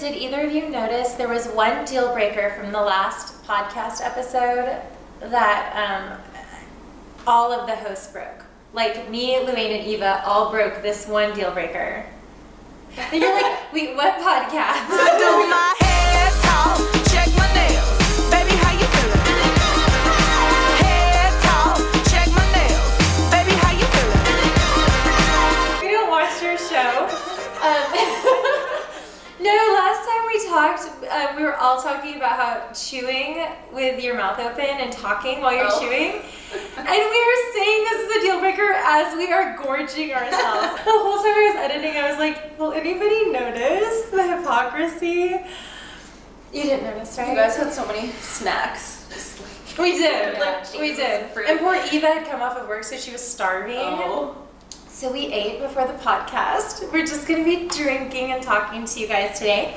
Did either of you notice there was one deal breaker from the last podcast episode that all of the hosts broke? Like me, Luann, and Eva all broke this one deal breaker. And you're like, wait, what podcast? I do my hair tall, check my nails. Baby, how you feeling? Hair tall, check my nails. Baby, how you feeling? We don't watch your show. No, last time we talked, we were all talking about how chewing with your mouth open and talking while you're chewing. And we were saying this is a deal breaker as we are gorging ourselves. The whole time I was editing, I was like, will anybody notice the hypocrisy? You didn't notice, right? You guys had so many snacks. We did. Like We did. fruit. And poor Eva had come off of work, so she was starving. Oh. So we ate before the podcast. We're just going to be drinking and talking to you guys today.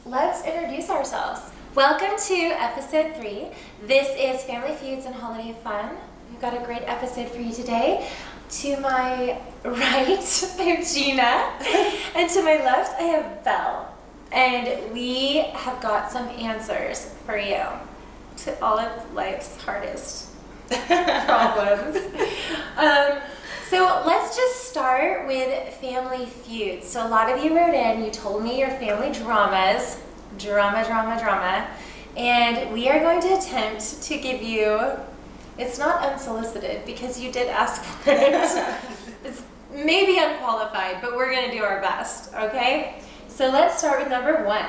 Let's introduce ourselds. Welcome to episode 3. This is Family Feuds and Holiday Fun. We've got a great episode for you today. To my right, I have Gina, and to my left, I have Bel. And we have got some answers for you to all of life's hardest problems. So let's just start with family feuds. So a lot of you wrote in, you told me your family dramas, drama, and we are going to attempt to give you, it's not unsolicited because you did ask for it. It's maybe unqualified, but we're going to do our best, okay? So let's start with number 1.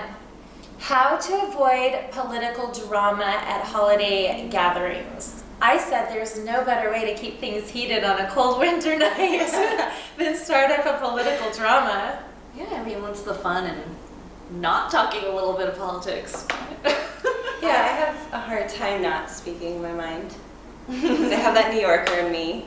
How to avoid political drama at holiday gatherings. I said there's no better way to keep things heated on a cold winter night than start up a political drama. Yeah, I mean, what's the fun in not talking a little bit of politics? Yeah, I have a hard time not speaking my mind. Because I have that New Yorker in me.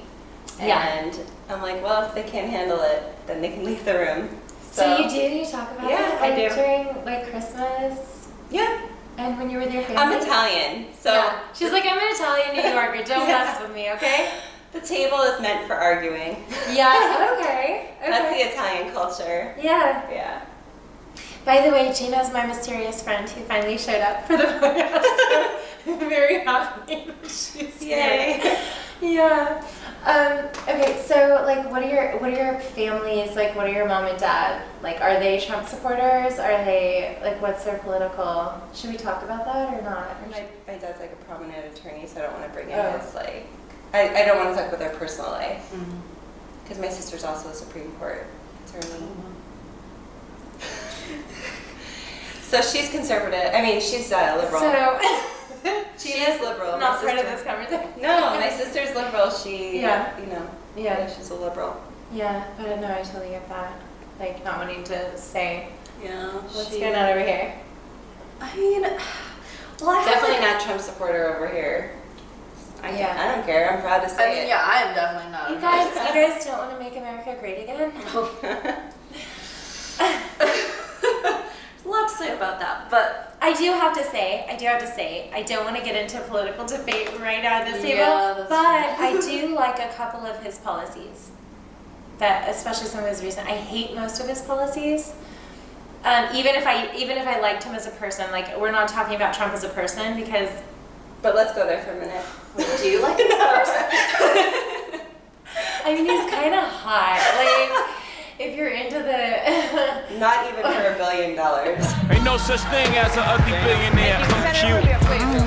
Yeah. And I'm like, well, if they can't handle it, then they can leave the room. So you do? You talk about Yeah, it? I Like do. during like Christmas Yeah. and when you're with your family? I'm Italian, so Yeah. She's like, I'm an Italian New Yorker. Don't mess with me, okay? the table is meant for arguing. Yeah, okay. That's the Italian culture. Yeah. Yeah. By the way, Gina's my mysterious friend who finally showed up for the podcast. I'm very happy that she's Yay. here. Yeah. Okay, so like what are your families like, what are your mom and dad? Like, are they Trump supporters? Are they like, what's their political, should we talk about that or not? My dad's like a prominent attorney, so I don't want to bring in Oh. his like, I don't want to talk about their personal life. Because my sister's also a Supreme Court attorney. So she's conservative. I mean, she's liberal. So She's liberal. not My part of sister- this conversation. No, my sister's liberal. She, Yeah. you know, Yeah. she's a liberal. Yeah, but no, I totally get that. Like not wanting to say Yeah. what's going on over here. I mean, well, I have, Definitely like, not Trump supporter over here. I don't care. I'm proud to I say mean, it. yeah, I am definitely not. You guys don't want to make America great again? There's a lot to say about that, but I do have to say, I don't want to get into a political debate right now at this table, Yeah, that's but true. I do like a couple of his policies. That, especially some of his recent, I hate most of his policies. Even if I liked him as a person, like we're not talking about Trump as a person because. But let's go there for a minute. do you like this person? I mean, he's kind of hot. Like, if you're into the. Not even for $1 billion. Ain't no such thing as an ugly billionaire.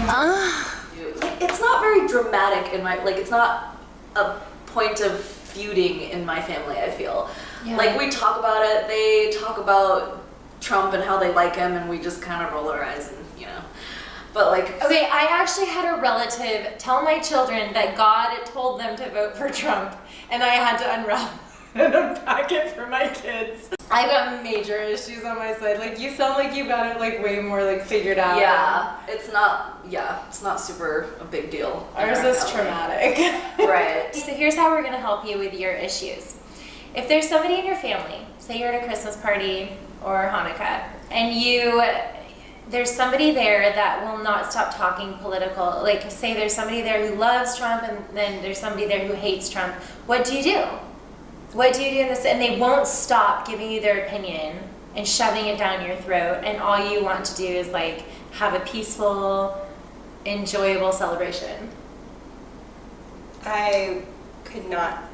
I'm cute. Like, it's not very dramatic in my, like, it's not a point of feuding in my family, I feel. Yeah. Like, we talk about it, they talk about Trump and how they like him, and we just kind of roll our eyes and, you know. But, like... Okay, I actually had a relative tell my children that God told them to vote for Trump, and I had to unravel and unpack it for my kids. I got major issues on my side. Like, you sound like you got it, like, way more, like, figured out. Yeah, it's not super a big deal. in Ours our is family. traumatic. Right. So here's how we're going to help you with your issues. If there's somebody in your family, say you're at a Christmas party or Hanukkah, and there's somebody there that will not stop talking political. Like, say there's somebody there who loves Trump, and then there's somebody there who hates Trump. What do you do? What do you do in this? And they won't stop giving you their opinion and shoving it down your throat, and all you want to do is like have a peaceful, enjoyable celebration. I could not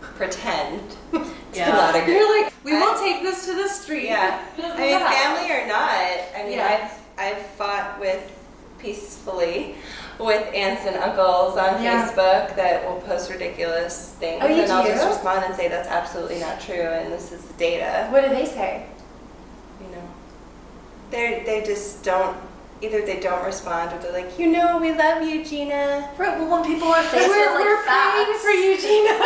pretend to Yeah. not agree. You're like, we will take this to the street. Yeah. It doesn't I mean, matter. family or not, I mean, Yeah. I've fought peacefully with aunts and uncles on Yeah. Facebook that will post ridiculous things, Oh, you and I'll do? just respond and say that's absolutely not true, and this is the data. What do they say? You know, they just don't. Either they don't respond, or they're like, we love you, Gina. Right, well, when people are faced with We're like praying facts. for you, Gina.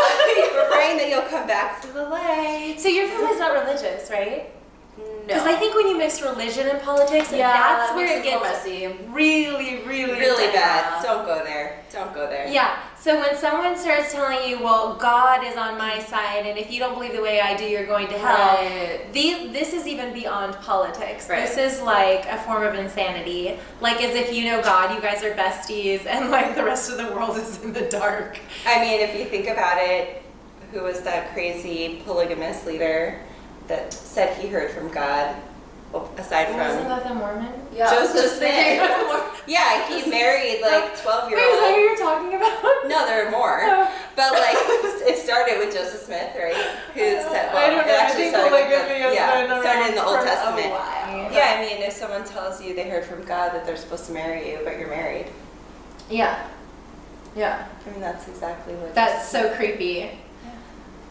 We're praying that you'll come back to the light. So your family's not religious, right? No. Because I think when you mix religion and politics, yeah, that's that where makes it more gets messy. really, really, Really bad. Yeah. Don't go there. Don't go there. Yeah. So when someone starts telling you, well, God is on my side, and if you don't believe the way I do, you're going to hell. Right. This is even beyond politics. Right. This is like a form of insanity. Like as if you know God, you guys are besties, and like the rest of the world is in the dark. I mean, if you think about it, who was that crazy polygamous leader that said he heard from God? Well, aside from Wasn't that the Mormon? Yeah, Joseph thinking Smith. more. Yeah, he married like 12-year-olds. Wait, is that who you're talking about? No, there are more. Oh. But like, it started with Joseph Smith, right? Who said, well, I don't know. it I actually think started with polygamy has been around started in the Old for a Testament. while. Yeah, I mean, if someone tells you they heard from God that they're supposed to marry you, but you're married, Yeah. Yeah. I mean, that's exactly what. That's so creepy.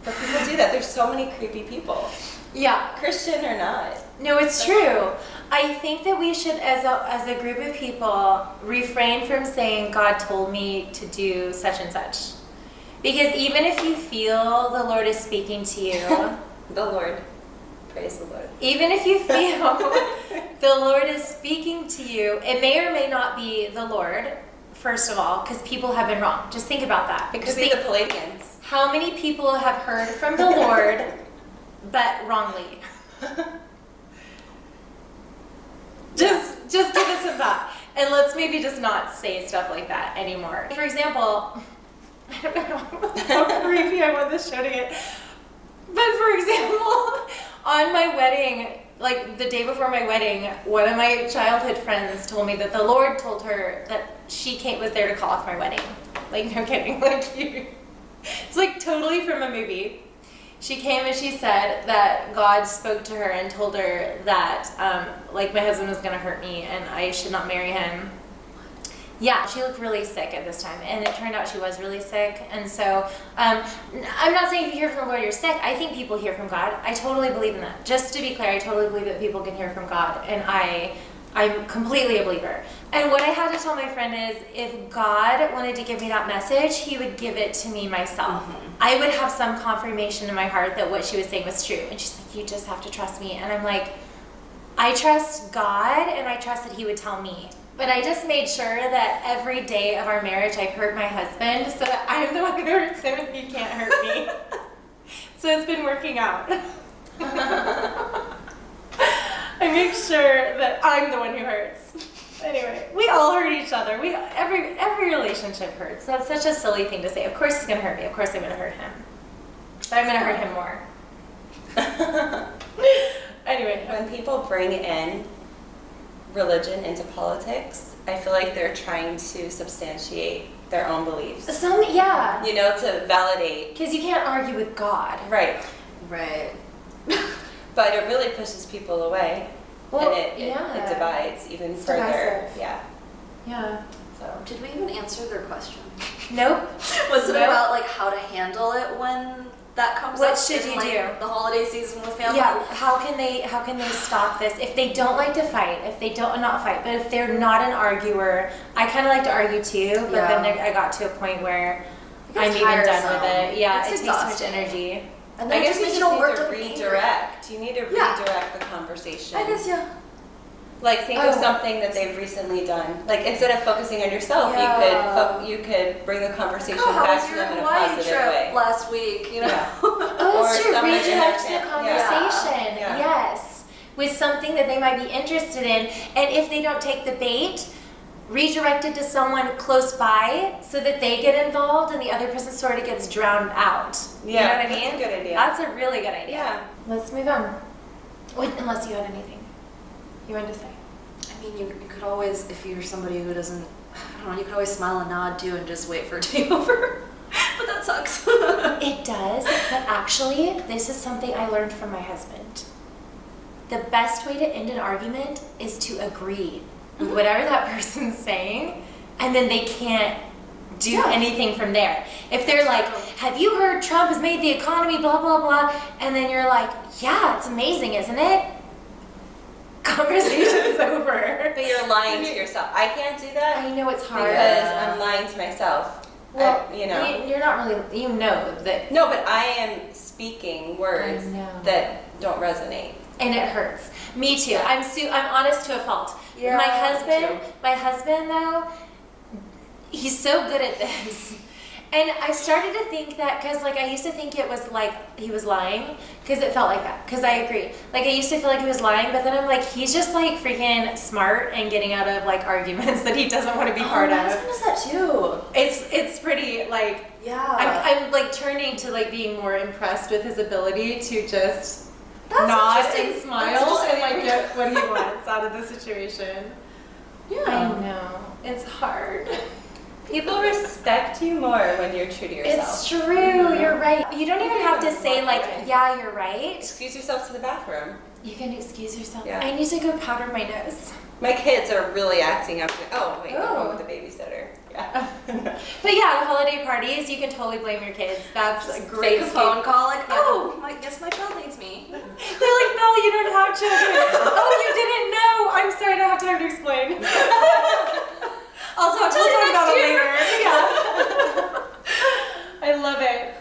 But people do that. There's so many creepy people, Yeah. Christian or not. No, it's true. I think that we should, as a group of people, refrain from saying, God told me to do such and such. Because even if you feel the Lord is speaking to you, The Lord. Praise the Lord. even if you feel the Lord is speaking to you, it may or may not be the Lord, first of all, because people have been wrong. Just think about that. It could Just be think, the Palladians. how many people have heard from the Lord, but wrongly? Just give it some thought. And let's maybe just not say stuff like that anymore. For example, I don't know how creepy I want this show to get. But for example, on my wedding, like the day before my wedding, one of my childhood friends told me that the Lord told her that was there to call off my wedding. Like, no kidding. Like, it's like totally from a movie. She came and she said that God spoke to her and told her that, like, my husband was going to hurt me and I should not marry him. Yeah, she looked really sick at this time, and it turned out she was really sick. And so, I'm not saying if you hear from the Lord you're sick. I think people hear from God. I totally believe in that. Just to be clear, I totally believe that people can hear from God, and I'm completely a believer. And what I had to tell my friend is, if God wanted to give me that message, he would give it to me myself. I would have some confirmation in my heart that what she was saying was true. And she's like, you just have to trust me. And I'm like, I trust God, and I trust that he would tell me. But I just made sure that every day of our marriage I hurt my husband, so that I'm the one who hurts him and he can't hurt me. So it's been working out. I make sure that I'm the one who hurts. Anyway, we all hurt each other. Every relationship hurts. That's such a silly thing to say. Of course he's gonna hurt me. Of course I'm gonna hurt him. But I'm gonna hurt him more. Anyway. When people bring in religion into politics, I feel like they're trying to substantiate their own beliefs. Yeah. You know, to validate. Because you can't argue with God. Right. Right. But it really pushes people away. Well, and it divides even further. divisive. Yeah. Yeah. So Did we even answer their question? Nope. Was it Nope. about like how to handle it when that comes What up should in, you like, do? the holiday season with family? Yeah, how can they stop this? If they don't like to fight, if they don't not fight, but if they're not an arguer, I kind of like to argue too, but Yeah. then I got to a point where It I'm gets even done tiresome. with it. Yeah, It's it takes so much exhausting. energy. And I then it guess just you makes just you need work to to be redirect. You need to Yeah. redirect the conversation. I guess, yeah. Like, think of Oh. something that they've recently done. Like, instead of focusing on yourself, Yeah. you could bring the conversation Oh, how back was to your them in a Hawaii positive trip way. last week? You know. Yeah. Oh, that's Or true. someone in Redirect their the fam- yeah. conversation. Yeah. Yes, with something that they might be interested in, and if they don't take the bait, redirect it to someone close by so that they get involved and the other person sort of gets drowned out. You know what I mean? That's a good idea. That's a really good idea. Yeah. Let's move on. Unless you had anything you wanted to say. I mean, you could always, if you're somebody who doesn't, I don't know, you could always smile and nod too and just wait for it to be over. But that sucks. It does, but actually, this is something I learned from my husband. The best way to end an argument is to agree with whatever that person's saying, and then they can't do anything from there. If they're like, have you heard Trump has made the economy blah, blah, blah, and then you're like, yeah, it's amazing, isn't it? Conversation's over. But you're lying to yourself. I can't do that. I know it's hard. Because I'm lying to myself. Well, you know. You're not really, you know that. No, but I am speaking words I know. that don't resonate. And it hurts. Me too. I'm honest to a fault. Yeah, my husband though, he's so good at this. And I started to think that, because like I used to think it was like he was lying, because it felt like that, because I agree. Like I used to feel like he was lying, but then I'm like, he's just like freaking smart and getting out of like arguments that he doesn't want to be part My of. husband does that too. It's pretty like, Yeah. I'm like turning to like being more impressed with his ability to just That's nod interesting. and That's smile and like interesting. get what he wants out of the situation. Yeah. I know. It's hard. People respect you more when you're true to yourself. It's true. You're right. You don't even have to say like, yeah, you're right. Excuse yourself to the bathroom. You can excuse yourself. Yeah. I need to go powder my nose. My kids are really acting up. Oh, wait, Oh. I'm with the babysitter. Yeah. But yeah, the holiday parties, you can totally blame your kids. That's a great Make a phone escape. call like, Yeah. oh, I guess my child needs me. They're like, no, you don't have children. Oh, you didn't know. I'm sorry, I don't have time to explain. Also, we'll talk about it later. Yeah. I love it.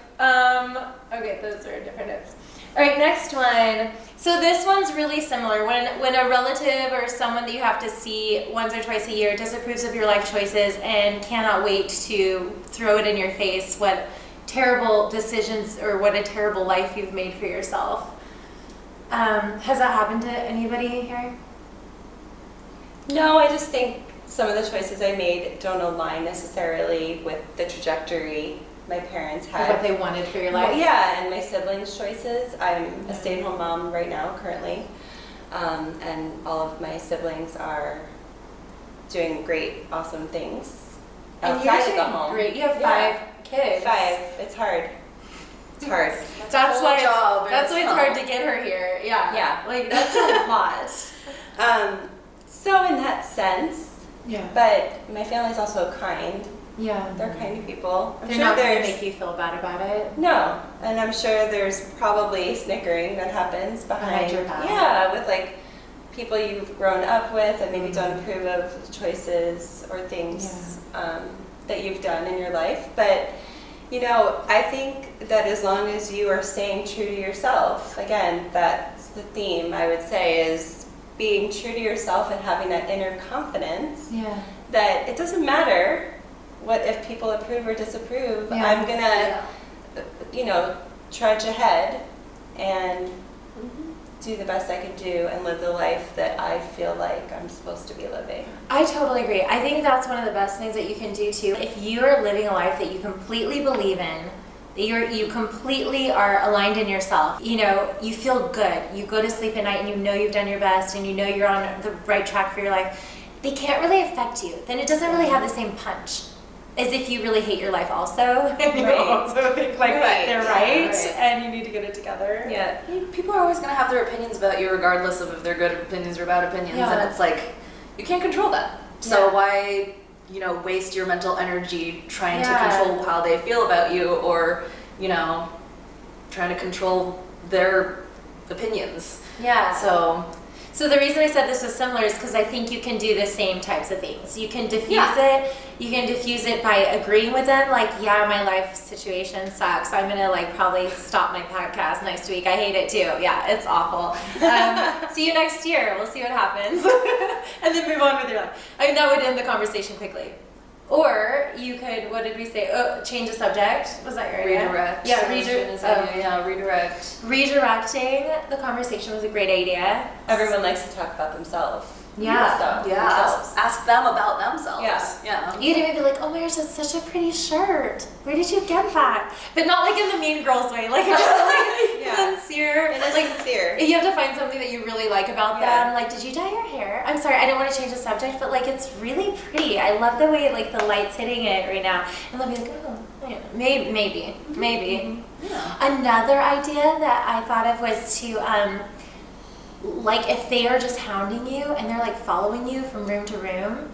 Okay, those are different notes. All right, next one. So this one's really similar. When a relative or someone that you have to see once or twice a year disapproves of your life choices and cannot wait to throw it in your face what terrible decisions or what a terrible life you've made for yourself. Has that happened to anybody here? No, I just think some of the choices I made don't align necessarily with the trajectory my parents Or had. what they wanted for your life? Well, yeah, and my siblings' choices. I'm a stay-at-home mom right now, currently, and all of my siblings are doing great, awesome things And outside you're of the doing home. great. You have Yeah. 5 kids. 5. It's hard. It's hard. That's full why job, that's and why it's it's hard fun. to get her here. Yeah. Yeah. Like that's a lot. So in that sense, Yeah. but my family's also kind. Yeah. They're kind of people. I'm They're sure not going to there's make you feel bad about it. no, and I'm sure there's probably snickering that happens Behind your back. Yeah, with like people you've grown up with and maybe don't approve of choices or things that you've done in your life. But you know, I think that as long as you are staying true to yourself, again, that's the theme I would say is being true to yourself and having that inner confidence Yeah. that it doesn't matter what if people approve or disapprove. Yeah. I'm gonna, you know, trudge ahead and do the best I can do and live the life that I feel like I'm supposed to be living. I totally agree. I think that's one of the best things that you can do too. If you are living a life that you completely believe in, that you completely are aligned in yourself, you know, you feel good. You go to sleep at night and you know you've done your best and you know you're on the right track for your life. They can't really affect you. Then it doesn't really have the same punch as if you really hate your life also. And you Right. also think like Right. they're Yeah, right, right. and you need to get it together. Yeah. People are always going to have their opinions about you regardless of if they're good opinions or bad opinions. Yeah. And it's like, you can't control that. So Yeah. why, you know, waste your mental energy trying Yeah. to control how they feel about you or, you know, trying to control their opinions. Yeah. So the reason I said this was similar is because I think you can do the same types of things. You can diffuse it. You can diffuse it by agreeing with them, like, yeah, my life situation sucks. I'm gonna like probably stop my podcast next week. I hate it too. Yeah, it's awful. See you next year. We'll see what happens, and then move on with your life. I mean, that would end the conversation quickly. Or you could, what did we say? Oh, change the subject. Was that your idea? redirect. Yeah, Yeah, redirect. Redirecting the conversation was a great idea. Everyone likes to talk about themselves. Yeah. stuff Yeah, themselves. ask them about themselves. Yeah. You'd even be like, oh my gosh, that's such a pretty shirt. Where did you get that? But not like in the Mean Girls way, like, Yeah. sincere. And it's Like, sincere. you have to find something that you really like about Yeah. them. Like, did you dye your hair? I'm sorry, I didn't want to change the subject, but like, it's really pretty. I love the way like the light's hitting it right now. And they'll be like, oh, yeah, maybe. Yeah. Another idea that I thought of was to, like, if they are just hounding you and they're like following you from room to room,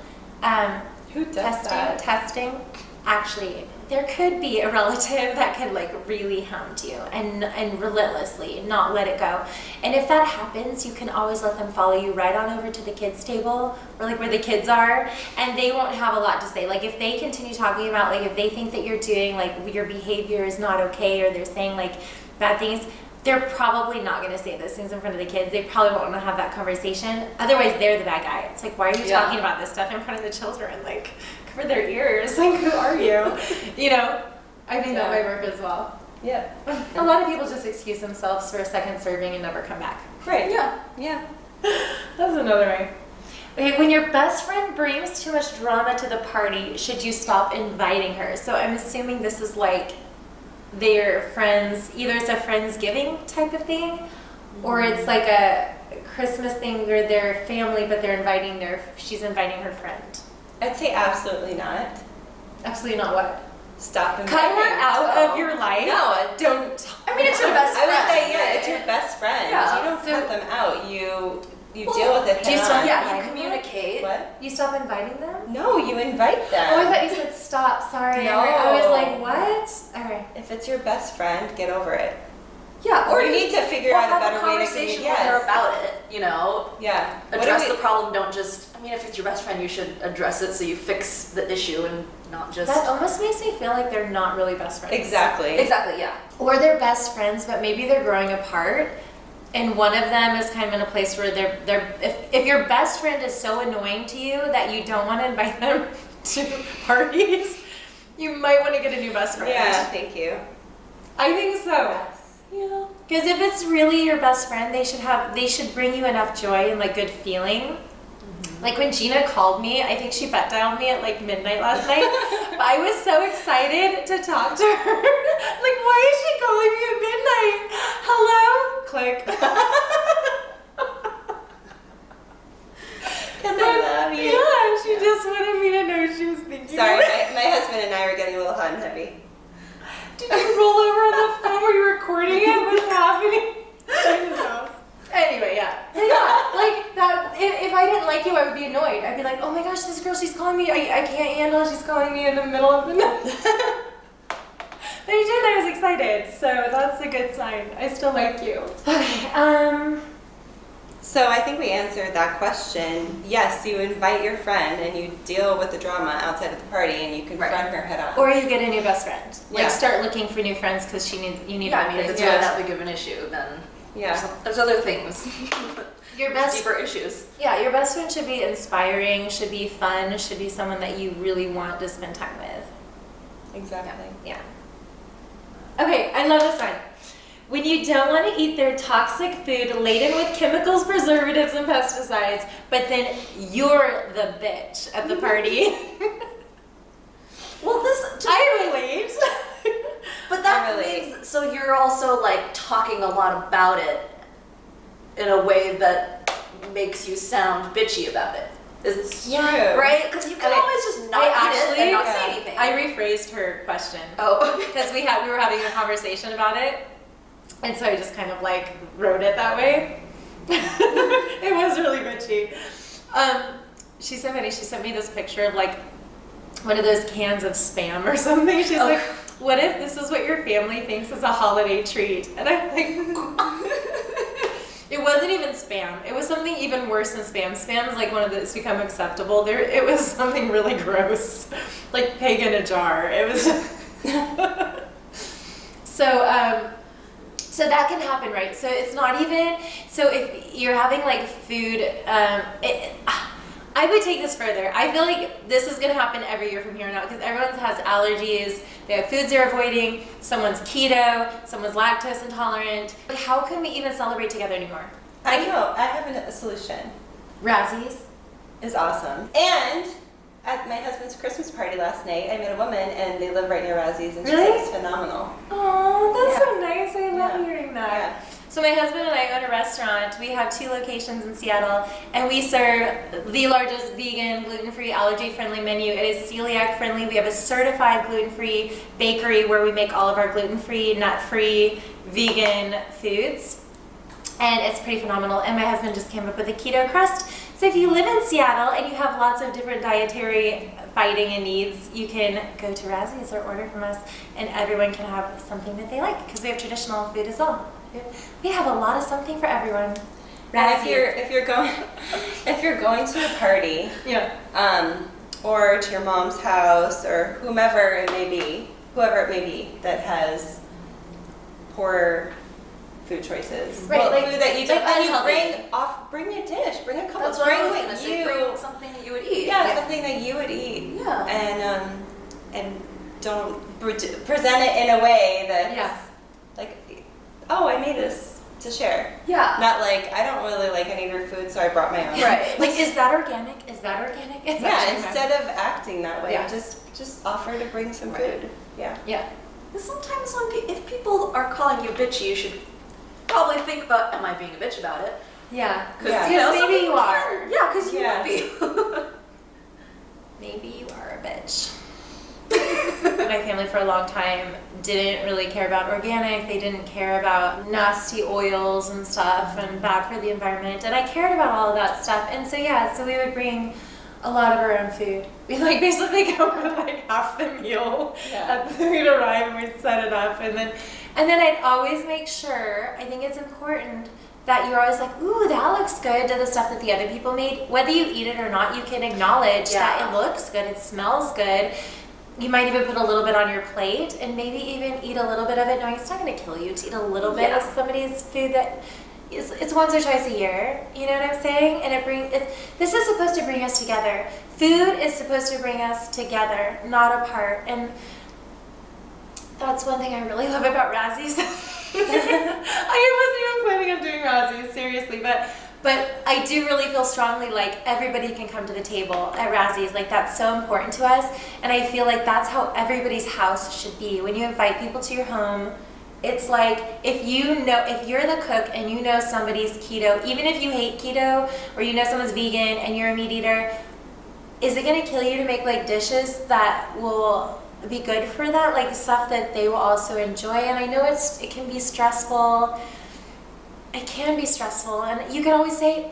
Who does testing. Actually, there could be a relative that could like really hound you and relentlessly not let it go. And if that happens, you can always let them follow you right on over to the kids' table or like where the kids are, and they won't have a lot to say. Like if they continue talking about like if they think that you're doing like your behavior is not okay or they're saying like bad things, they're probably not going to say those things in front of the kids. They probably won't want to have that conversation. Otherwise, they're the bad guy. It's like, why are you talking about this stuff in front of the children? Like, cover their ears. Like, who are you? You know, I think that might work as well. Yeah. A lot of people just excuse themselves for a second serving and never come back. Right. Yeah. That's another way. Okay, when your best friend brings too much drama to the party, should you stop inviting her? So I'm assuming this is like their friends, either it's a Friendsgiving type of thing, or it's like a Christmas thing where they're family, but she's inviting her friend. I'd say absolutely not. Absolutely not what? Stop inviting. Cut her out of your life? No, Don't. I mean, it's your best I friend. would say, yeah, it's your best friend. Yeah. You don't So- cut them out. You deal with it do you head stop- on. yeah, You Inviting communicate. What? You stop inviting them? No, you invite them. Oh, I thought you said stop. Sorry. No. I was like, what? All right. If it's your best friend, get over it. Yeah. Or you need to figure Or out a have better a way to conversation communicate. with her about it. You know, Yeah. address the problem. Don't just. I mean, if it's your best friend, you should address it so you fix the issue and not just. That almost makes me feel like they're not really best friends. Exactly. Exactly. Yeah. Or they're best friends, but maybe they're growing apart, and one of them is kind of in a place where if your best friend is so annoying to you that you don't want to invite them to parties, you might want to get a new best friend. Yeah, thank you. I think so. Yeah. Because if it's really your best friend, they should bring you enough joy and like good feeling. Like when Gina called me, I think she butt dialed me at like midnight last night. But I was so excited to talk to her. Like, why is she calling me at midnight? Hello? Click. Because I love you. Yeah, she just wanted me to know she was thinking. Sorry, of me. my husband and I were getting a little hot and heavy. Did you roll over on the phone? Were you recording it? What's happening? Gina's house. Anyway, yeah. Like that. If I didn't like you, I would be annoyed. I'd be like, oh my gosh, this girl, she's calling me. I can't handle it. She's calling me in the middle of the night. But you did. I was excited, so that's a good sign. I still like you. Okay. So I think we answered that question. Yes, you invite your friend and you deal with the drama outside of the party and you confront her head on. Or you get a new best friend. Like Yeah. start looking for new friends because you need Yeah. I to mean, meet if it's a really that big of an issue, then Yeah. there's other things. Your There's best deeper issues. Yeah, your best friend should be inspiring, should be fun, should be someone that you really want to spend time with. Exactly. Yeah. Okay, I love this one. When you don't want to eat their toxic food laden with chemicals, preservatives, and pesticides, but then you're the bitch at the party. Well, I relate. but that I relate. means so you're also like talking a lot about it in a way that makes you sound bitchy about it. It's Yeah. right because you can Okay. always just not eat it and not say anything. I rephrased her question. Oh, Because we were having a conversation about it, and so I just kind of like wrote it that way. It was really bitchy. She's so funny. She sent me this picture of like one of those cans of Spam or something. She's like, "What if this is what your family thinks is a holiday treat?" And I'm like, it wasn't even Spam. It was something even worse than Spam. Spam is like one of those become acceptable. It was something really gross, like pig in a jar. It was. So that can happen, right? So it's not even, so if you're having like food, I would take this further. I feel like this is gonna happen every year from here on out because everyone has allergies, they have foods they're avoiding, someone's keto, someone's lactose intolerant. Like, how can we even celebrate together anymore? I know. I have a solution. Razzies. is awesome. And at my husband's Christmas party last night, I met a woman and they live right near Razzies, and she Really? said it's phenomenal. Oh, that's Yeah. so nice. I love Yeah. hearing that. Yeah. So my husband and I own a restaurant. We have 2 locations in Seattle, and we serve the largest vegan, gluten-free, allergy-friendly menu. It is celiac-friendly. We have a certified gluten-free bakery where we make all of our gluten-free, nut-free, vegan foods. And it's pretty phenomenal. And my husband just came up with a keto crust. So if you live in Seattle and you have lots of different dietary fighting and needs, you can go to Razzies or order from us, and everyone can have something that they like because we have traditional food as well. We have a lot of something for everyone. And if you're going to a party, Yeah. or to your mom's house or whoever it may be that has poor food choices, Right, well, like- food that you like don't, and you unhealthy. bring a dish, bring a couple, That's what bring I was what gonna say. you, Bring something that you would eat. yeah, something that you would eat, Yeah. and don't present it in a way that's Yeah. like, oh, I made this to share. Yeah. Not like, I don't really like any of your food, so I brought my own. Right. Like, is that organic? Is that organic? Is Yeah, that instead of acting that way, Yeah. just offer to bring some Right. food. Yeah. Yeah. Because sometimes if people are calling you bitchy, you should probably think about, am I being a bitch about it? Yeah. Because Yeah. you know, Maybe some you people are. can. Yeah, because you Yeah. would be. Maybe you are a bitch. My family for a long time didn't really care about organic. They didn't care about nasty oils and stuff and bad for the environment. And I cared about all of that stuff. And so yeah, so we would bring a lot of our own food. We like basically go with like half the meal. Yeah. We'd arrive and we'd set it up, and then I'd always make sure, I think it's important that you're always like, ooh, that looks good to the stuff that the other people made. Whether you eat it or not, you can acknowledge that Yeah. it looks good, it smells good. You might even put a little bit on your plate and maybe even eat a little bit of it, knowing it's not gonna kill you to eat a little bit of somebody's food that it's once or twice a year. You know what I'm saying? And this is supposed to bring us together. Food is supposed to bring us together, not apart. And that's one thing I really love about Razzies. I wasn't even planning on doing Razzies, seriously, but I do really feel strongly like everybody can come to the table at Razzies. Like, that's so important to us, and I feel like that's how everybody's house should be. When you invite people to your home, it's like if you're the cook and you know somebody's keto, even if you hate keto or you know someone's vegan and you're a meat eater, is it going to kill you to make like dishes that will be good for that, like stuff that they will also enjoy? And I know it can be stressful. It can be stressful, and you can always say,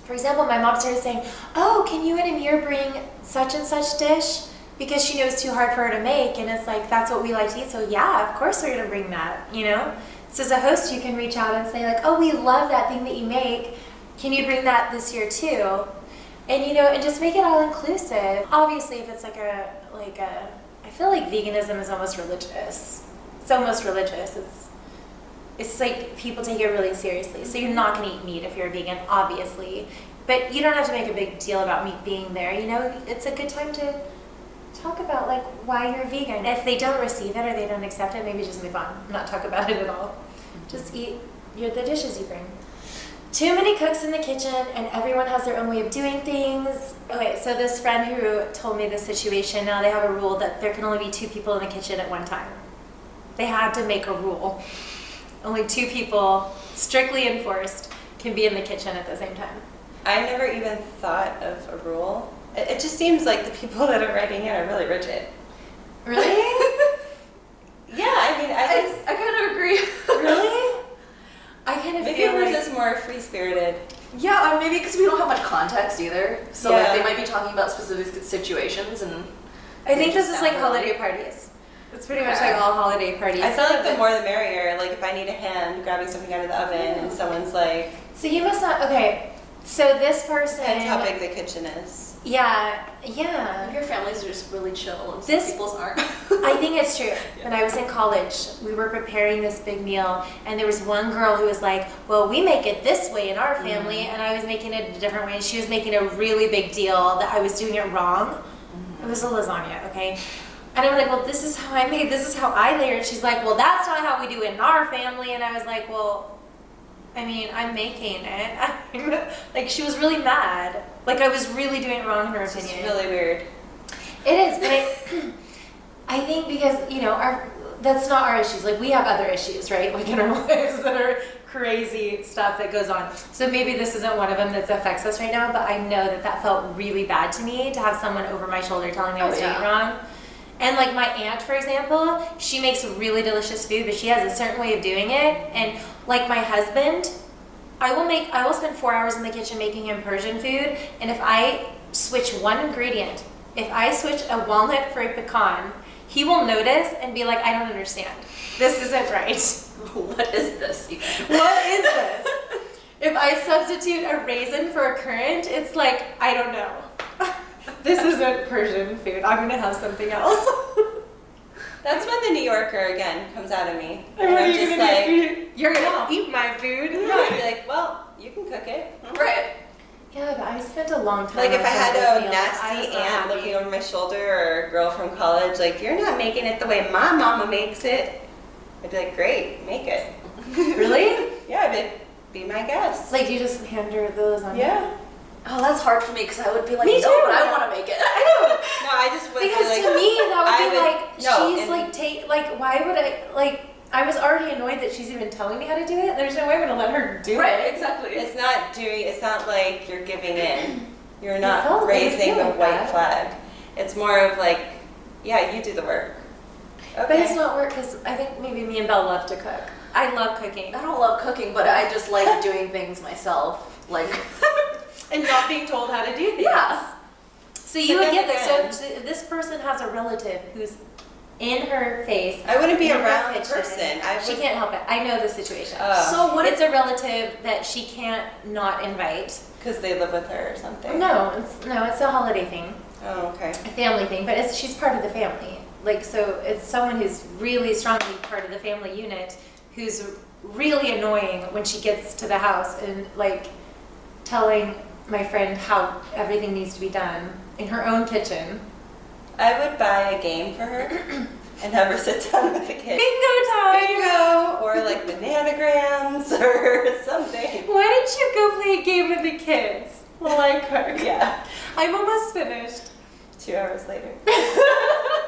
for example, my mom started saying, oh, can you and Amir bring such and such dish? Because she knows it's too hard for her to make, and it's like, that's what we like to eat, so yeah, of course we're gonna bring that, you know? So as a host, you can reach out and say like, oh, we love that thing that you make, can you bring that this year too? And you know, and just make it all inclusive. Obviously, if it's I feel like veganism is almost religious. It's almost religious. It's like people take it really seriously. So you're not gonna eat meat if you're a vegan, obviously. But you don't have to make a big deal about meat being there. You know, it's a good time to talk about like why you're vegan. If they don't receive it or they don't accept it, maybe just move on. Not talk about it at all. Just eat the dishes you bring. Too many cooks in the kitchen, and everyone has their own way of doing things. Okay, so this friend who told me this situation, now they have a rule that there can only be 2 people in the kitchen at one time. They had to make a rule. Only 2 people, strictly enforced, can be in the kitchen at the same time. I never even thought of a rule. It just seems like the people that are writing it are really rigid. Really? Yeah, I mean, I kind of agree. Really? I kind of maybe feel we're like... just more free-spirited. Yeah, maybe because we don't have much context either. So Yeah. like they might be talking about specific situations, and I think they this just is like sound really- holiday parties. It's pretty much Okay. like all holiday parties. I feel like the more the merrier. Like if I need a hand grabbing something out of the oven and someone's like, So you must not... Okay, so this person... depends how big the kitchen is. Yeah. your families are just really chill, and This- some people's aren't. I think it's true. When I was in college, we were preparing this big meal, and there was one girl who was like, well, we make it this way in our family, and I was making it a different way, and she was making a really big deal that I was doing it wrong. It was a lasagna, okay? And I'm like, well, this is how I made, this is how I layered. She's like, well, that's not how we do it in our family. And I was like, well, I mean, I'm making it. Like, she was really mad. Like, I was really doing it wrong in her It's opinion. really weird. It is, but I think because, you know, that's not our issues. Like, we have other issues, right? Like, in our lives that are crazy stuff that goes on. So maybe this isn't one of them that affects us right now, but I know that felt really bad to me to have someone over my shoulder telling me I was doing it wrong. And like my aunt, for example, she makes really delicious food, but she has a certain way of doing it. And like my husband, I will spend 4 hours in the kitchen making him Persian food. And if I switch one ingredient, if I switch a walnut for a pecan, he will notice and be like, I don't understand. This isn't right. What is this? What is this? If I substitute a raisin for a currant, it's like, I don't know. This isn't Persian food. I'm gonna have something else. That's when the New Yorker again comes out of me. And what are I'm you just gonna like, do? You're gonna eat my food? no, I'd be like, well, you can cook it. Right. Yeah, but I spent a long time. Like if on I had some of those a meals. I nasty was not aunt happy. looking over my shoulder or a girl from college, like, you're not making it the way my mama makes it, I'd be like, great, make it. Really? Yeah, I'd be like, be my guest. Like you just hand her those on. yeah. Oh, that's hard for me because I would be like, Me no, too. but I want to make it. I know. No, I just would Because be like, to me that would I be would- like no, she's and- like why would I like I was already annoyed that she's even telling me how to do it. There's no way I'm gonna let her do Right, it. exactly. it's not like you're giving in. You're It not felt- it raising feel the like white that. flag. It's more of like, yeah, you do the work. Okay. But it's not work because I think maybe me and Belle love to cook. I love cooking. I don't love cooking, but I just like doing things myself. Like, And not being told how to do things. yeah. So you But would get then this. So this person has a relative who's in her face. I wouldn't be in her around the kitchen. person. I She would- can't help it. I know the situation. Oh. So what It's a relative that she can't not invite. Because they live with her or something. No, it's a holiday thing, Oh, okay. a family thing, but she's part of the family. Like, so it's someone who's really strongly part of the family unit who's really annoying when she gets to the house and like telling my friend how everything needs to be done in her own kitchen. I would buy a game for her and have her sit down with the kids. Bingo time! Bingo! Or like bananagrams or something. Why don't you go play a game with the kids while I cook? Yeah. I'm almost finished. 2 hours later.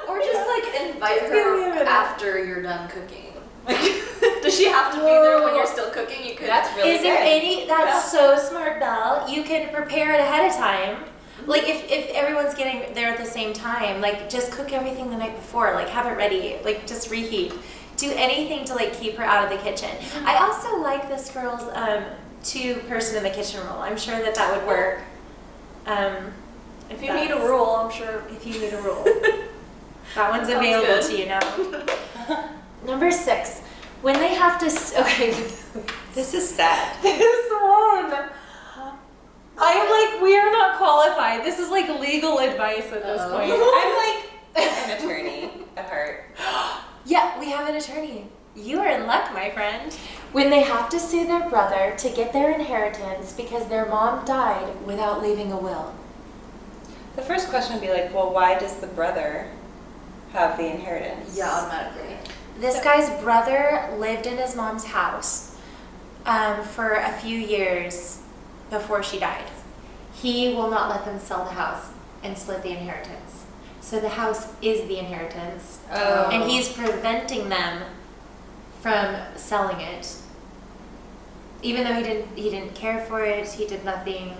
Or just like invite Just give me a her minute. after you're done cooking. Like, does she have to be there when you're still cooking? You could. That's really Is there good. any? That's so smart, Belle. You can prepare it ahead of time. Like if everyone's getting there at the same time, like just cook everything the night before. Like have it ready. Like just reheat. Do anything to like keep her out of the kitchen. I also like this girl's 2-person in the kitchen rule. I'm sure that would work. If you need a rule, I'm sure. If you need a rule, that one's Sounds available good. to you now. Number 6, when they have to. Okay. This is sad. This one. I'm like, we are not qualified. This is like legal advice at this Uh-oh. point. I'm like an attorney at heart. Yeah, we have an attorney. You are in luck, my friend. When they have to sue their brother to get their inheritance because their mom died without leaving a will. The first question would be like, well, why does the brother have the inheritance? Yeah, automatically. This guy's brother lived in his mom's house for a few years before she died. He will not let them sell the house and split the inheritance. So the house is the inheritance. Oh. And he's preventing them from selling it. Even though he didn't care for it, he did nothing.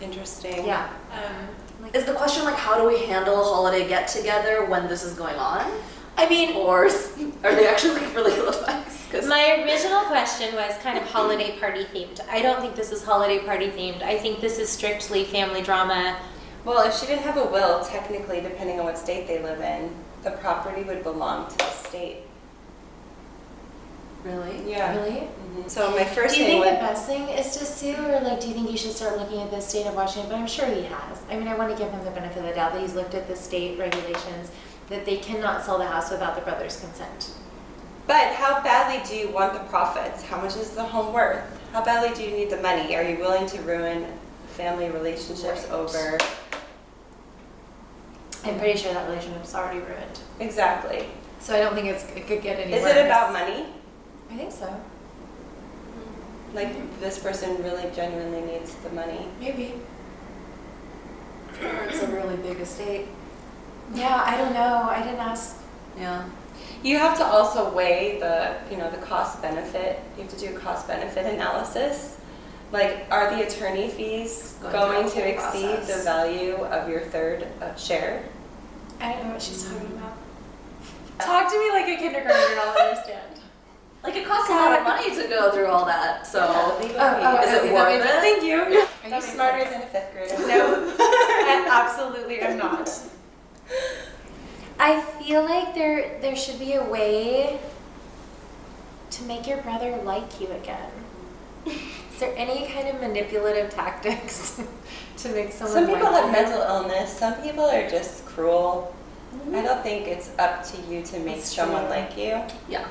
Interesting. Yeah. Is the question like, how do we handle a holiday get together when this is going on? I mean, Or are they actually looking for legal advice? 'Cause- my original question was kind of holiday party themed. I don't think this is holiday party themed. I think this is strictly family drama. Well, if she didn't have a will, technically, depending on what state they live in, the property would belong to the state. Really? Yeah. Really? So my first Do you thing think would... the best thing is to sue, or like, do you think you should start looking at the state of Washington? But I'm sure he has. I mean, I want to give him the benefit of the doubt that he's looked at the state regulations that they cannot sell the house without the brother's consent. But how badly do you want the profits? How much is the home worth? How badly do you need the money? Are you willing to ruin family relationships Right. over? I'm pretty sure that relationship's already ruined. Exactly. So I don't think it could get any Is worse. it about money? I think so. Like this person really genuinely needs the money. Maybe. Or it's a really big estate. Yeah, I don't know. I didn't ask. Yeah. You have to also weigh the, the cost benefit. You have to do a cost benefit analysis. Like, are the attorney fees going to exceed the value of your third share? I don't know what she's talking about. Talk to me like a kindergartner and I'll understand. Like it costs a lot of money to go through all that. So legal is it worth it? Thank you. Are you smarter than a fifth grader? No, I absolutely am not. I feel like there should be a way to make your brother like you again. Is there any kind of manipulative tactics to make someone Some people like have you? mental illness. Some people are just cruel. I don't think it's up to you to make That's someone true. like you. Yeah.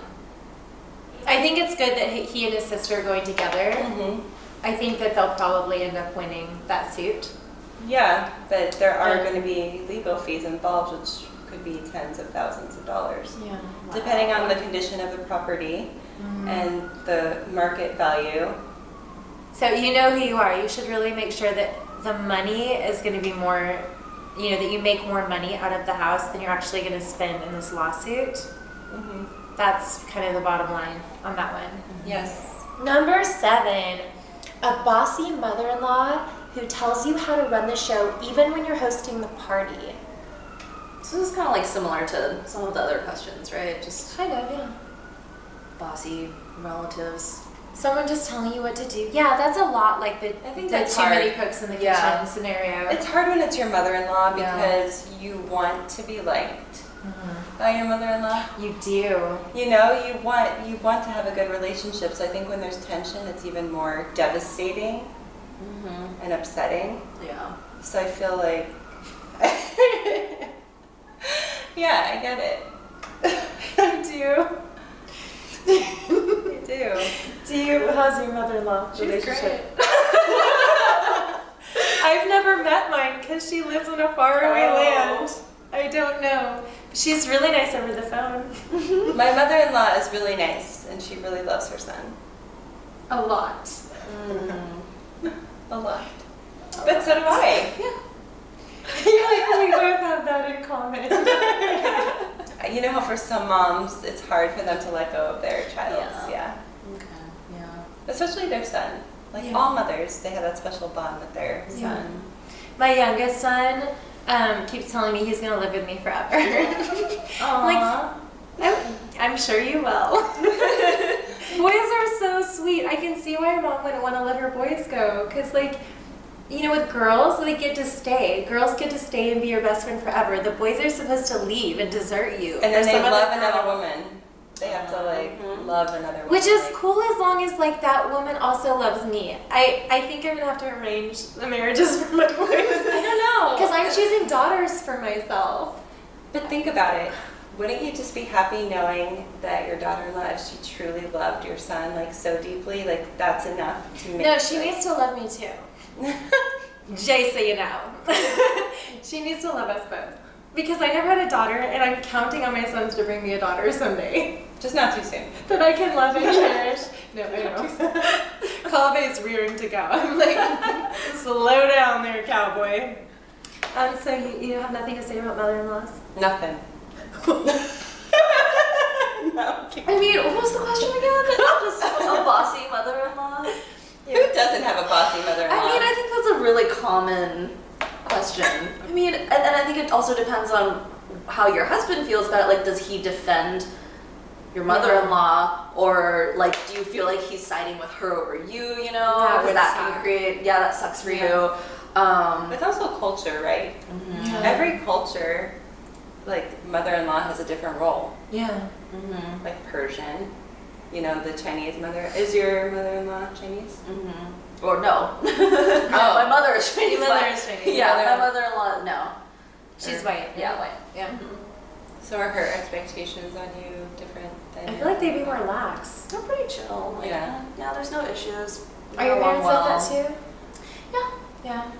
I think it's good that he and his sister are going together. Mm-hmm. I think that they'll probably end up winning that suit. Yeah, but there are Yeah. going to be legal fees involved, which could be tens of thousands of dollars. Yeah. Depending on the condition of the property and the market value. So you know who you are. You should really make sure that the money is going to be more, that you make more money out of the house than you're actually going to spend in this lawsuit. Mm-hmm. That's kind of the bottom line on that one. Yes. Number 7, a bossy mother-in-law who tells you how to run the show even when you're hosting the party. So this is kind of like similar to some of the other questions, right? Just Kind of, yeah. bossy relatives. Someone just telling you what to do. Yeah, that's a lot like the I think the that's too many hard. cooks in the Yeah. kitchen scenario. It's hard when it's your mother-in-law Yeah. because you want to be liked by your mother-in-law. You do. You want to have a good relationship. So I think when there's tension, it's even more devastating and upsetting. Yeah. So I feel like, yeah, I get it. I do. I do. How's your mother-in-law She's relationship? great. I've never met mine because she lives in a faraway Oh. land. I don't know. She's really nice over the phone. My mother-in-law is really nice, and she really loves her son. A lot. A lot. But so do I. You're like, we both have that in common. You know how for some moms, it's hard for them to let go of their child. Yeah. Okay. Yeah. Especially their son. Like Yeah. all mothers, they have that special bond with their Yeah. son. My youngest son keeps telling me he's going to live with me forever. I'm sure you will. Boys are so sweet. I can see why mom wouldn't want to let her boys go. Because, with girls, they get to stay. Girls get to stay and be your best friend forever. The boys are supposed to leave and desert you. And then for they some other love girl. another woman. They have to love another woman. Which is cool as long as that woman also loves me. I think I'm gonna have to arrange the marriages for my boys. I don't know. Because I'm choosing daughters for myself. But think about it. Wouldn't you just be happy knowing that your daughter-in-law, if she truly loved your son so deeply, that's enough to make? No, she needs to love me too. Jay, so you know. She needs to love us both. Because I never had a daughter, and I'm counting on my sons to bring me a daughter someday. Just not too soon. That I can love and cherish. No, I know. Kabe's rearing to go. I'm like, slow down there, cowboy. So you have nothing to say about mother-in-laws? Nothing. No. I mean, what was the question again? Just a bossy mother-in-law. Who doesn't have a bossy mother-in-law? I mean, I think that's a really common question. I mean, and I think it also depends on how your husband feels about it. Like, does he defend your mother-in-law, or do you feel like he's siding with her over you? That Or would that suck. can create. Yeah, that sucks for you. It's also culture, right? Yeah. Every culture, mother-in-law has a different role. Yeah. Like Persian, the Chinese mother. Is your mother-in-law Chinese? Or no. My mother is Chinese. Your mother but- is Chinese. Yeah, Mother- my mother-in-law, no. She's white. Yeah, white. Yeah. So are her expectations on you different than I feel like they'd be more lax. They're pretty chill. Yeah. Yeah, there's no issues. Are your Get along parents like that too? Yeah. Yeah.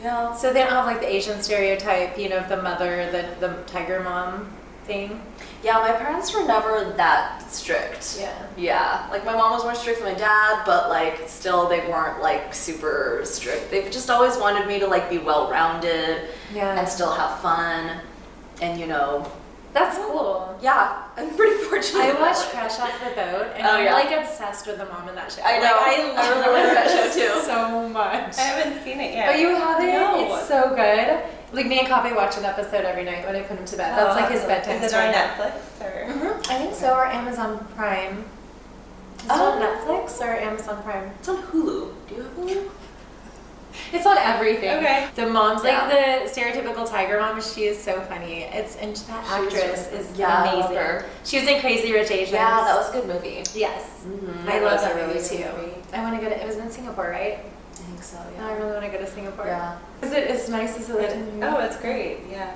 Yeah. So they don't have the Asian stereotype, of the mother, the tiger mom. thing. Yeah, my parents were never that strict. Yeah. Yeah, like my mom was more strict than my dad, but like still they weren't like super strict. They've just always wanted me to like be well-rounded Yeah. and still have fun, and you know. That's cool. Yeah, I'm pretty fortunate. I that watched way. Fresh Off the Boat, and Oh, I'm yeah. like obsessed with the mom in that show. I know. Like, I really like that show too. so much. I haven't seen it yet. Oh, you haven't? No. It's so good. Like me and Coffee watch an episode every night when I put him to bed. That's like his bedtime Is it story. on Netflix or? Mhm. I think so, or Amazon Prime. Is it on Netflix or Amazon Prime? It's on Hulu. Do you have Hulu? It's on everything. Okay. The mom's Yeah. like the stereotypical tiger mom. She is so funny. And that actress is Yeah, I love amazing. her. She was in Crazy Rich Asians. Yeah, that was a good movie. Yes. Mm-hmm. I That love was a that really movie good too. movie. I want to go to. It was in Singapore, right? I think so. I really want to go to Singapore. Yeah. Is it as nice as it is? Oh, it's great. Yeah.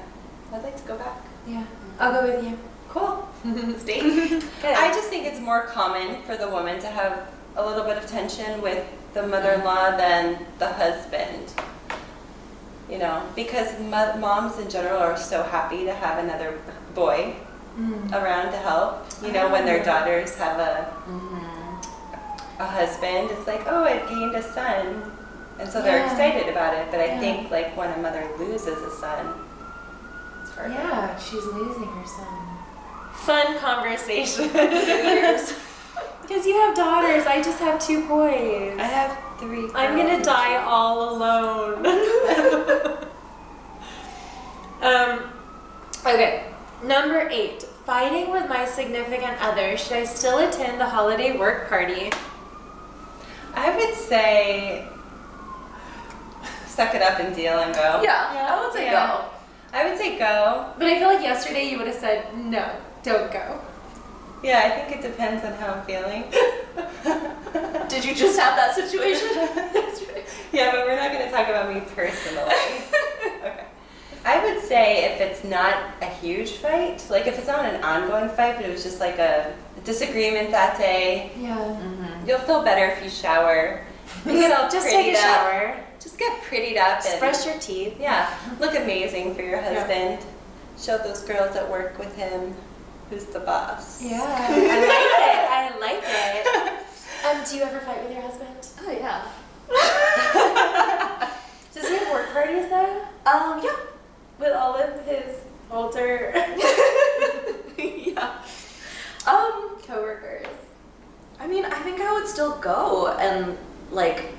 I'd like to go back. Yeah. I'll go with you. Cool. Stay. Good. I just think it's more common for the woman to have a little bit of tension with the mother-in-law than the husband. You know, because moms in general are so happy to have another boy around to help. You know, when their daughters have a husband, it's like, oh, it gained a son. And so they're Yeah. excited about it. But I Yeah. think like when a mother loses a son, it's hard. Yeah, she's losing her son. Fun conversation. Because you have daughters. I just have 2 boys. I have 3. I'm gonna die all alone. Okay, number 8. Fighting with my significant other. Should I still attend the holiday work party? I would say suck it up and deal and go. Yeah, I would say Yeah. I would say go. But I feel like yesterday you would have said, no, don't go. Yeah, I think it depends on how I'm feeling. go. Did you just have that situation? Yeah, but we're not going to talk about me personally. Okay. I would say if it's not a huge fight, like if it's not an ongoing fight, but it was just like a disagreement that day, Yeah. you'll feel better if you shower. You get all Just take a prettied up. shower. Just get prettied up Just and brush your teeth. yeah, look amazing for your husband. Show those girls that work with him who's the boss. Yeah, I like it. Do you ever fight with your husband? Oh yeah. Does he have work parties though? Yeah. With all of his older Yeah. coworkers. I mean, I think I would still go, and like,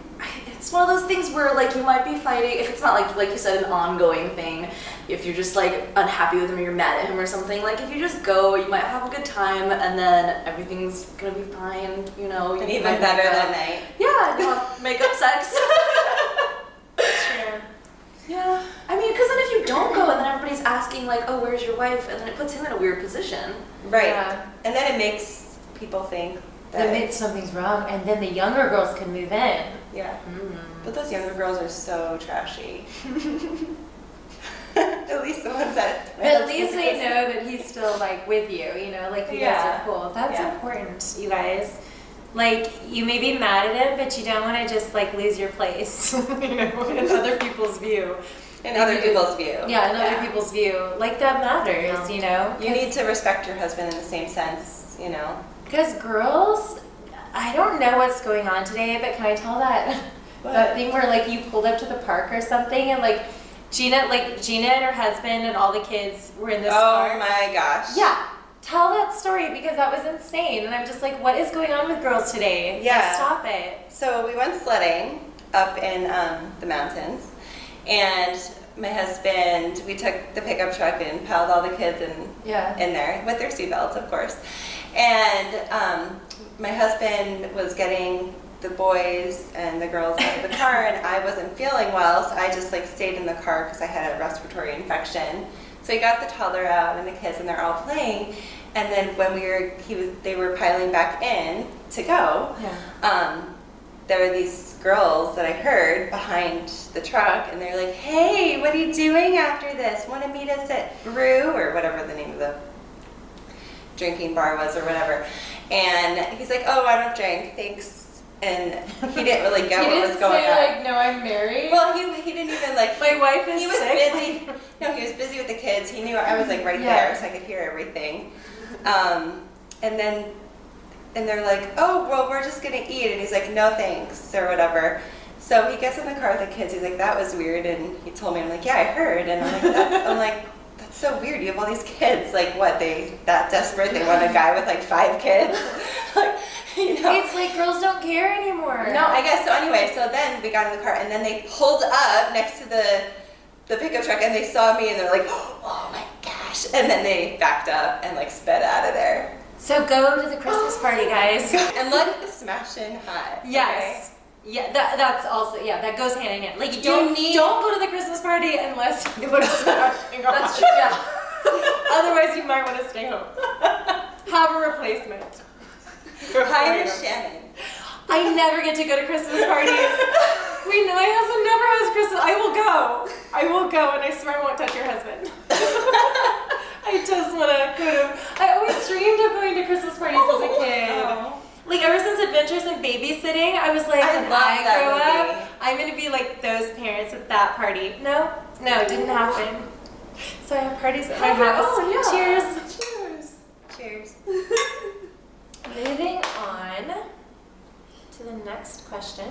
it's one of those things where like you might be fighting if it's not like you said, an ongoing thing. If you're just like unhappy with him or you're mad at him or something, like if you just go, you might have a good time, and then everything's gonna be fine. You know, And you even might better make that up- night. Yeah, you have makeup sex. True. Yeah. I mean, because then if you don't go and then everybody's asking like, oh, where's your wife? And then it puts him in a weird position. Right. Yeah. And then it makes people think That that means something's wrong, and then the younger girls can move in. yeah. But those younger girls are so trashy. At least the ones that. But at least they know that he's still like with you, you know, like you guys Yeah. are cool. That's Yeah. important, you guys. Like you may be mad at him, but you don't want to just like lose your place, you know, in other people's view. In other people's view. Yeah, in other people's view. Like that matters, you know. You need to respect your husband in the same sense, you know. Because girls, I don't know what's going on today, but can I tell that that thing where like you pulled up to the park or something and like Gina and her husband and all the kids were in this car. Oh my gosh. Yeah. Tell that story because that was insane. And I'm just like, what is going on with girls today? Like, Yeah. stop it. So we went sledding up in the mountains, and my husband, we took the pickup truck and piled all the kids in there with their seatbelts, of course. And my husband was getting the boys and the girls out of the car, and I wasn't feeling well, so I just like stayed in the car because I had a respiratory infection. So he got the toddler out and the kids, and they're all playing. And then when they were piling back in to go. There were these girls that I heard behind the truck, and they're like, "Hey, what are you doing after this? Want to meet us at Brew or whatever the name of the drinking bar was or whatever?" And he's like, "Oh, I don't drink, thanks." And he didn't really get what was going on. no, I'm married. Well, he he didn't even like. My wife is He was sick. busy. No, he was busy with the kids. He knew I was like right Yeah. there, so I could hear everything. And they're like, oh, well, we're just gonna eat, and he's like, no thanks, or whatever. So he gets in the car with the kids. He's like, that was weird, and he told me, I'm like, yeah, I heard, and I'm like, that's so weird. You have all these kids. Like, what? They that desperate? They want a guy with like 5 kids? Like, you know. It's like girls don't care anymore. No, I guess so. Anyway, so then we got in the car, and then they pulled up next to the pickup truck, and they saw me, and they're like, oh my gosh, and then they backed up and like sped out of there. So go to the Christmas party, guys. And look, smashing hot. Yes. Yeah, that's also, that goes hand in hand. Like, don't go to the Christmas party unless you look smashing hot. That's true, yeah. Otherwise, you might want to stay home. Have a replacement. Hire Shannon. I never get to go to Christmas parties. My husband never has Christmas. I will go, and I swear I won't touch your husband. I just want to go to. I always dreamed of going to Christmas parties as a kid. Oh. Like ever since Adventures in Babysitting, I was like, when love I that grow movie. up, I'm gonna be like those parents at that party. No, it didn't happen. So I have parties at my house. Oh, yeah. Cheers. Cheers. Moving on to the next question.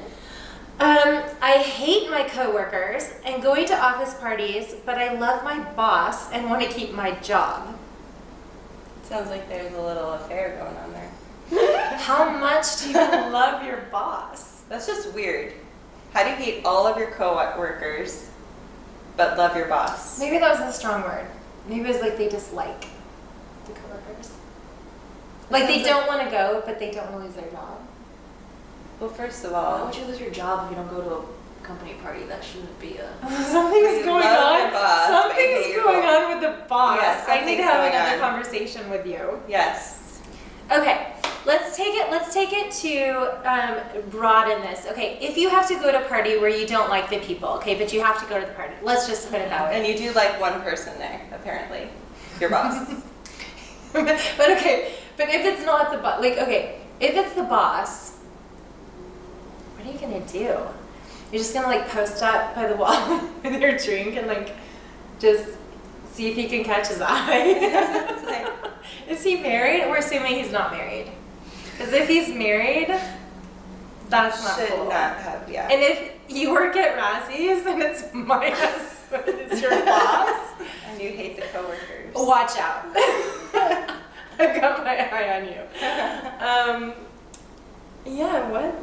I hate my coworkers and going to office parties, but I love my boss and want to keep my job. Sounds like there's a little affair going on there. How much do you love your boss? That's just weird. How do you hate all of your coworkers, but love your boss? Maybe that was a strong word. Maybe it was like they dislike the coworkers. Like they don't want to go, but they don't want to lose their job. Well, first of Why all, would you lose your job if you don't go to a company party? That shouldn't be a... Something's We going love on. your boss, but Something's hate your going boss. on with the boss. Yes, I need to something's have going another on. conversation with you. yes. Okay, let's take it to broaden this. Okay, if you have to go to a party where you don't like the people, okay, but you have to go to the party. Let's just put it that way. And you do like one person there, apparently. Your boss. but if it's not the boss, if it's the boss, what are you gonna do? You're just gonna like post up by the wall with your drink and like just see if you can catch his eye. Is he married? We're assuming he's not married. Because if he's married, that's not Should cool. not have, yeah. And if you work at Razzie's and it's my husband, it's your boss, And you hate the coworkers. watch out. I've got my eye on you. Yeah, what?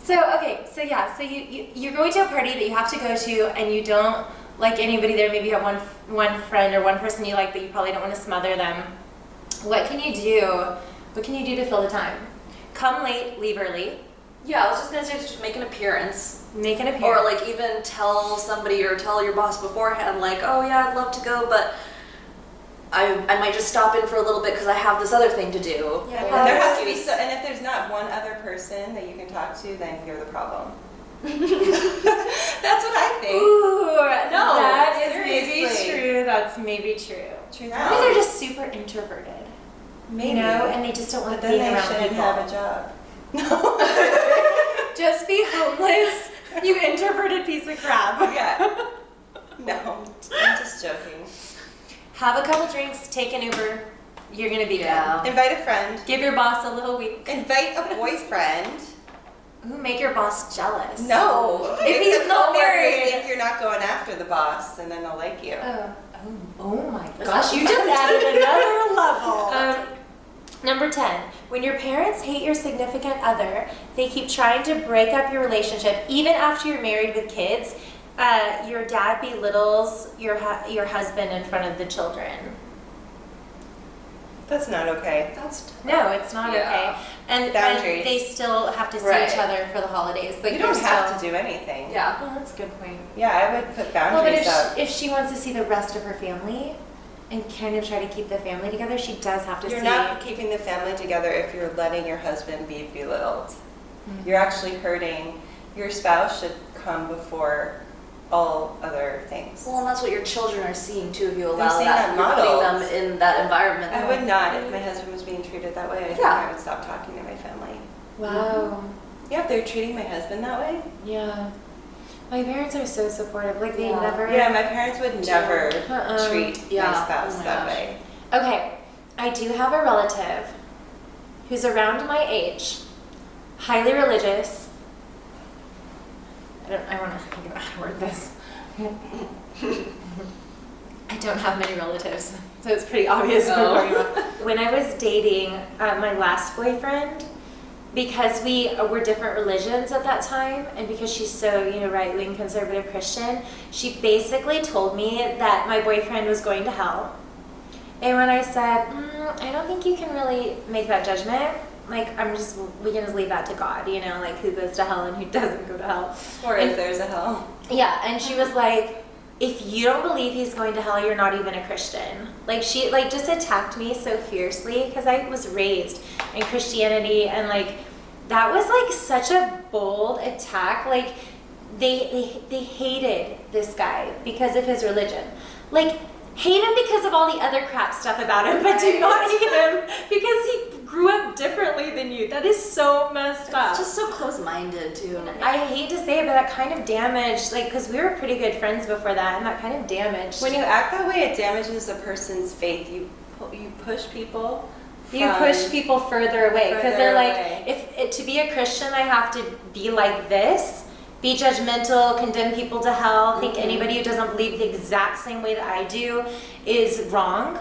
So you're going to a party that you have to go to and you don't like anybody there. Maybe you have one friend or one person you like, but you probably don't want to smother them. What can you do? What can you do to fill the time? Come late, leave early. Yeah, I was just gonna say, just make an appearance. Make an appearance. Or like even tell somebody or tell your boss beforehand, like, oh yeah, I'd love to go, but I might just stop in for a little bit because I have this other thing to do. Yeah, And there has to be and if there's not one other person that you can talk to, then you're the problem. That's what I think. Ooh, No, that is maybe seriously. true. That's maybe true. Truth Maybe they're just super introverted. Maybe. You know, and they just don't want But to be then they around shouldn't people. have a job. Just be homeless, you introverted piece of crap. Yeah. No, I'm just joking. Have a couple drinks, take an Uber. You're gonna be Yeah. good. Invite a friend. Give your boss a little wink. Invite a boyfriend. Ooh, make your boss jealous. No. If he's the not coworkers married. think you're not going after the boss, and then they'll like you. Oh my gosh, you just added another level. Number 10, when your parents hate your significant other, they keep trying to break up your relationship, even after you're married with kids. Your dad belittles your husband in front of the children. That's not okay. No, it's not Yeah. okay. And Boundaries. they still have to see Right. each other for the holidays. But You you're don't have still- to do anything. Yeah. Oh, that's a good point. Yeah, I would put Well, but boundaries up. if she wants to see the rest of her family and kind of try to keep the family together, she does have to You're see. not keeping the family together if you're letting your husband be belittled. You're actually hurting. Your spouse should come before all other things. Well, and that's what your children are seeing too. If you allow seeing that, that you're putting modeled. them in that environment. I would not if my husband was being treated that way. I think Yeah. I would stop talking to my family. Wow. Yeah, if they're treating my husband that way. Yeah. My parents are so supportive. Like, they Yeah. never... Yeah, my parents would never treat Yeah. my spouse Oh my that gosh. way. Okay, I do have a relative who's around my age, highly religious. I want to think about how to word this. I don't have many relatives, so it's pretty obvious what I'm talking about. When I was dating my last boyfriend, because we were different religions at that time, and because she's so, right-wing conservative Christian, she basically told me that my boyfriend was going to hell. And when I said, I don't think you can really make that judgment, like, we can just leave that to God, like who goes to hell and who doesn't go to hell. Or if there's a hell. Yeah, and she was like, if you don't believe he's going to hell, you're not even a Christian. Like, she just attacked me so fiercely because I was raised in Christianity, and like that was like such a bold attack. Like they hated this guy because of his religion. Like, hate him because of all the other crap stuff about him, but do not hate him because he grew up differently than you. That is so messed up. It's just so close-minded too. I hate to say it, but that kind of damaged, like, because we were pretty good friends before that, and that kind of damaged. When you act that way, it damages a person's faith. You push people. You push people further away because Further they're like, away. to be a Christian, I have to be like this, be judgmental, condemn people to hell, think anybody who doesn't believe the exact same way that I do is wrong.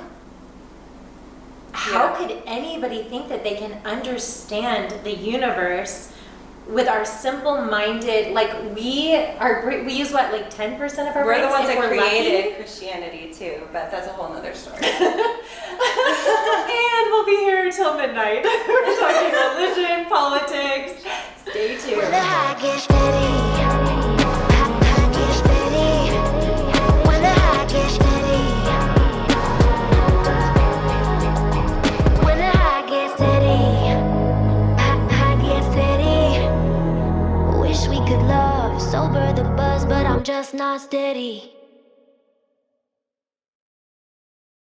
How could anybody think that they can understand the universe with our simple-minded, like, we use what, like 10% of our We're brains the ones if that we're created lucky? Christianity too, but that's a whole nother story. And we'll be here until midnight. We're talking religion, politics. Stay tuned. When the high gets steady, high gets steady. When the high gets steady, when the high gets steady, high gets steady. Wish we could love, sober the buzz, but I'm just not steady.